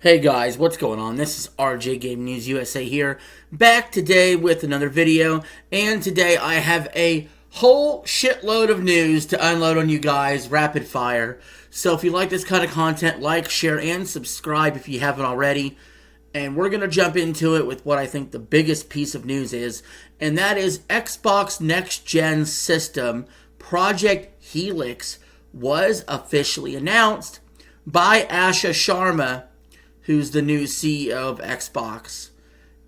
Hey guys, what's going on? This is RJ Game News USA here, back today with another video, and today I have a whole shitload of news to unload on you guys, rapid fire. So if you like this kind of content, like, share, and subscribe if you haven't already. And we're going to jump into it with what I think the biggest piece of news is, and that is Xbox Next Gen system, Project Helix, was officially announced by Asha Sharma, who's the new CEO of Xbox,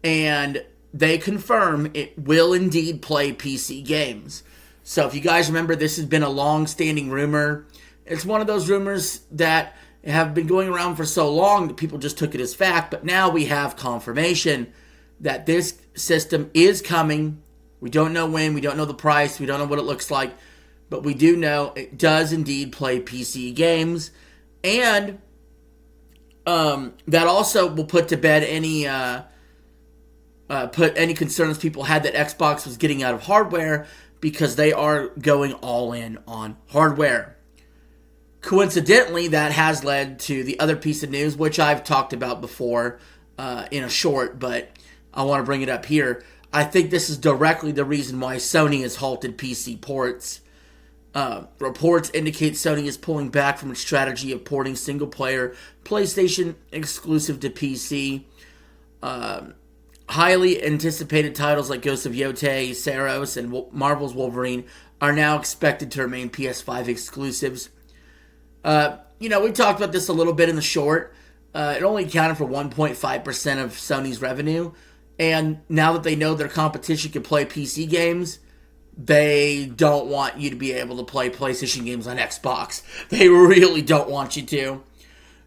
and they confirm it will indeed play PC games. So if you guys remember, this has been a long-standing rumor. It's one of those rumors that have been going around for so long that people just took it as fact, but now we have confirmation that this system is coming. We don't know when, we don't know the price, we don't know what it looks like, but we do know it does indeed play PC games, and that also will put to bed any concerns people had that Xbox was getting out of hardware, because they are going all in on hardware. Coincidentally, that has led to the other piece of news, which I've talked about before in a short, but I want to bring it up here. I think this is directly the reason why Sony has halted PC ports. Reports indicate Sony is pulling back from its strategy of porting single-player PlayStation exclusive to PC. Highly anticipated titles like Ghost of Yotei, Saros, and Marvel's Wolverine are now expected to remain PS5 exclusives. We talked about this a little bit in the short. It only accounted for 1.5% of Sony's revenue, and now that they know their competition can play PC games, they don't want you to be able to play PlayStation games on Xbox. They really don't want you to.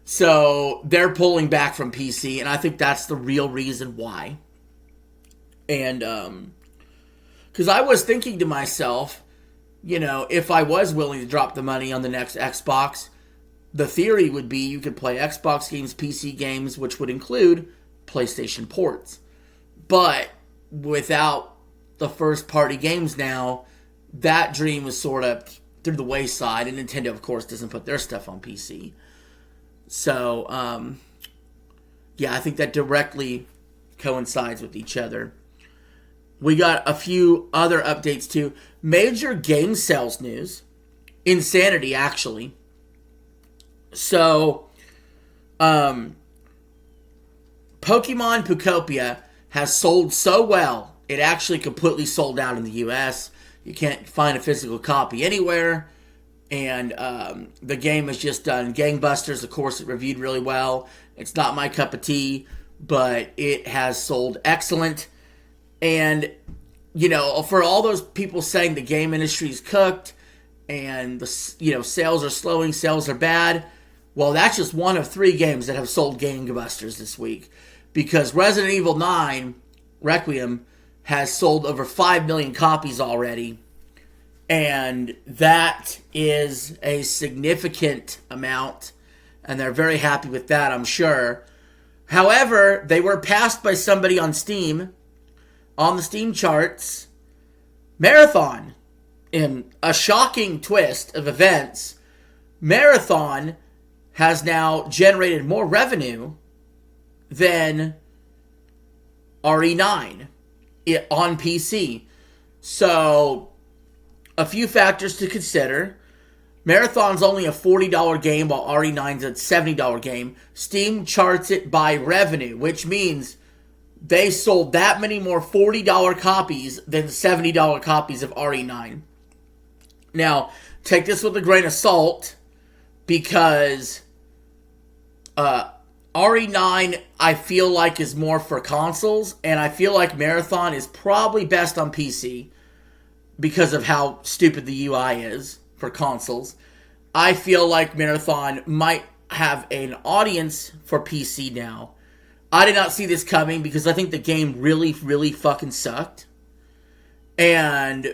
So they're pulling back from PC, and I think that's the real reason why. And because I was thinking to myself, if I was willing to drop the money on the next Xbox, the theory would be you could play Xbox games, PC games, which would include PlayStation ports. But without the first party games now, that dream was sort of through the wayside, and Nintendo, of course, doesn't put their stuff on PC. So, I think that directly coincides with each other. We got a few other updates too. Major game sales news. Insanity, actually. So, Pokemon Pukopia has sold so well, it actually completely sold out in the US. You can't find a physical copy anywhere. And the game has just done gangbusters. Of course, it reviewed really well. It's not my cup of tea, but it has sold excellent. And, for all those people saying the game industry is cooked and, sales are slowing, sales are bad, well, that's just one of 3 games that have sold gangbusters this week. Because Resident Evil 9 Requiem has sold over 5 million copies already, and that is a significant amount, and they're very happy with that, I'm sure. However, they were passed by somebody on Steam, on the Steam charts, Marathon. In a shocking twist of events, Marathon has now generated more revenue than RE9 on PC. So, a few factors to consider. Marathon's only a $40 game, while RE9's a $70 game. Steam charts it by revenue, which means they sold that many more $40 copies than $70 copies of RE9. Now, take this with a grain of salt, because RE9, I feel like, is more for consoles, and I feel like Marathon is probably best on PC because of how stupid the UI is for consoles. I feel like Marathon might have an audience for PC now. I did not see this coming because I think the game really, really fucking sucked. And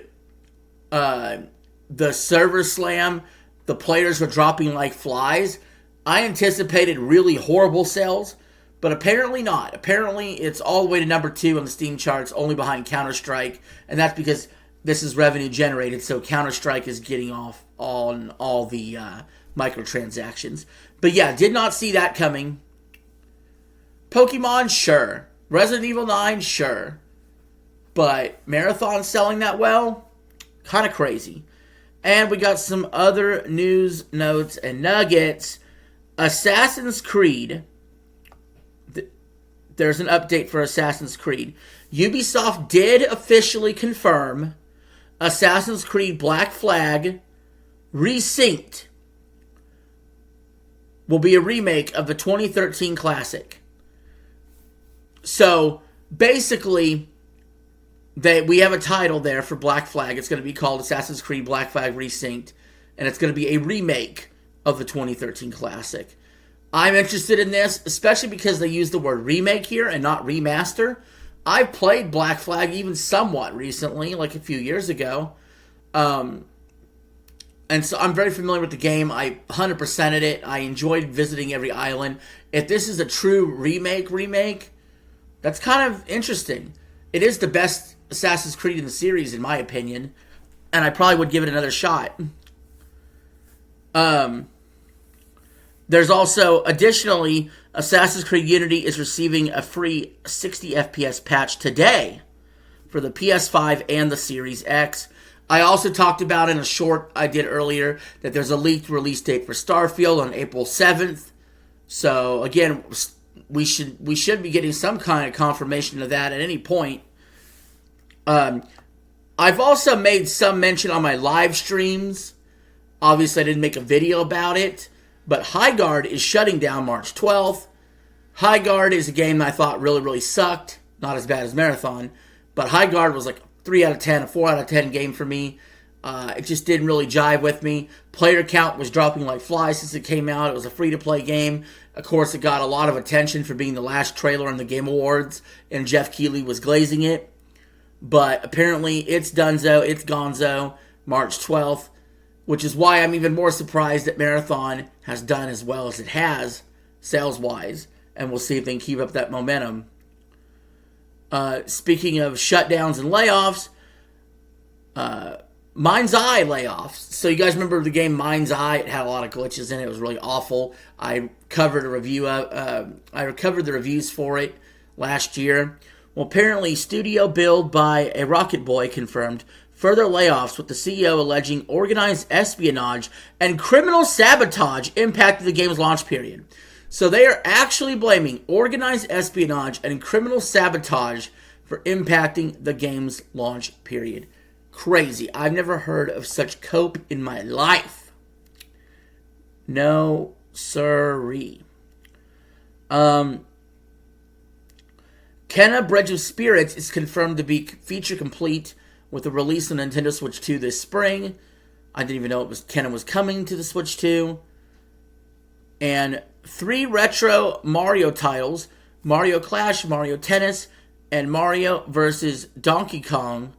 the server slam, the players were dropping like flies. I anticipated really horrible sales, but apparently not. Apparently, it's all the way to number 2 on the Steam charts, only behind Counter-Strike, and that's because this is revenue generated, so Counter-Strike is getting off on all the microtransactions. But yeah, did not see that coming. Pokemon, sure. Resident Evil 9, sure. But Marathon selling that well? Kind of crazy. And we got some other news, notes, and nuggets. Assassin's Creed. There's an update for Assassin's Creed. Ubisoft did officially confirm Assassin's Creed Black Flag Resynced will be a remake of the 2013 classic. So, basically, we have a title there for Black Flag. It's going to be called Assassin's Creed Black Flag Resynced, and it's going to be a remake of the 2013 classic. I'm interested in this, especially because they use the word remake here and not remaster. I've played Black Flag even somewhat recently, like a few years ago. And so I'm very familiar with the game. I 100%ed it. I enjoyed visiting every island. If this is a true remake, that's kind of interesting. It is the best Assassin's Creed in the series, in my opinion. And I probably would give it another shot. There's also, additionally, Assassin's Creed Unity is receiving a free 60 FPS patch today for the PS5 and the Series X. I also talked about in a short I did earlier that there's a leaked release date for Starfield on April 7th. So, again, we should be getting some kind of confirmation of that at any point. I've also made some mention on my live streams. Obviously, I didn't make a video about it. But Highguard is shutting down March 12th. Highguard is a game that I thought really, really sucked. Not as bad as Marathon. But Highguard was like 3 out of 10, a 4 out of 10 game for me. It just didn't really jive with me. Player count was dropping like flies since it came out. It was a free-to-play game. Of course, it got a lot of attention for being the last trailer in the Game Awards, and Jeff Keighley was glazing it. But apparently, it's donezo, it's gonzo, March 12th, which is why I'm even more surprised that Marathon has done as well as it has, sales-wise, and we'll see if they can keep up that momentum. Speaking of shutdowns and layoffs, Mind's Eye layoffs. So you guys remember the game Mind's Eye? It had a lot of glitches in it. It was really awful. I covered a review I covered the reviews for it last year. Well, apparently, studio build by a Rocket Boy confirmed further layoffs, with the CEO alleging organized espionage and criminal sabotage impacted the game's launch period. So they are actually blaming organized espionage and criminal sabotage for impacting the game's launch period. Crazy. I've never heard of such cope in my life. No siree. Kenna Bridge of Spirits is confirmed to be feature complete with a release on Nintendo Switch 2 this spring. I didn't even know Kenna was coming to the Switch 2. And 3 retro Mario titles, Mario Clash, Mario Tennis, and Mario vs. Donkey Kong,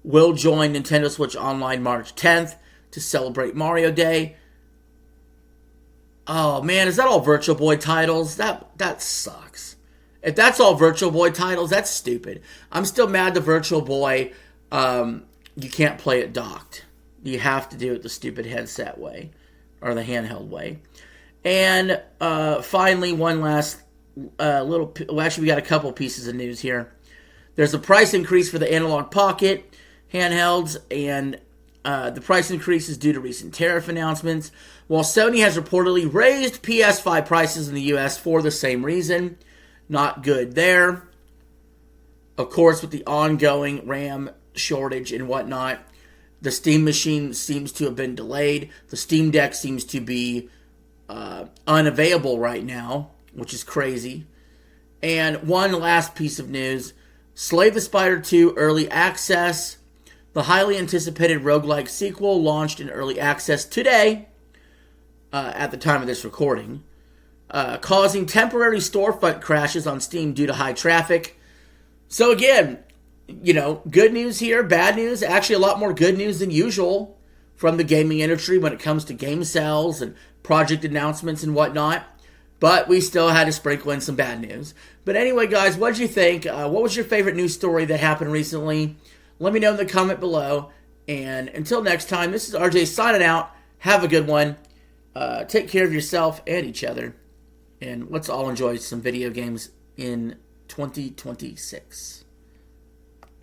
will join Nintendo Switch Online March 10th to celebrate Mario Day. Oh man, is that all Virtual Boy titles? That sucks. If that's all Virtual Boy titles, that's stupid. I'm still mad the Virtual Boy, you can't play it docked. You have to do it the stupid headset way, or the handheld way. And finally, one last actually we got a couple pieces of news here. There's a price increase for the Analog Pocket handhelds, and the price increase is due to recent tariff announcements, while Sony has reportedly raised PS5 prices in the US for the same reason. Not good there. Of course, with the ongoing RAM shortage and whatnot, the Steam machine seems to have been delayed. The Steam Deck seems to be unavailable right now, which is crazy. And one last piece of news. Slay the Spire 2 Early Access. The highly anticipated roguelike sequel launched in early access today, at the time of this recording, causing temporary storefront crashes on Steam due to high traffic. So again, good news here, bad news. Actually, a lot more good news than usual from the gaming industry when it comes to game sales and project announcements and whatnot. But we still had to sprinkle in some bad news. But anyway, guys, what did you think? What was your favorite news story that happened recently? Let me know in the comment below. And until next time, this is RJ signing out. Have a good one. Take care of yourself and each other. And let's all enjoy some video games in 2026.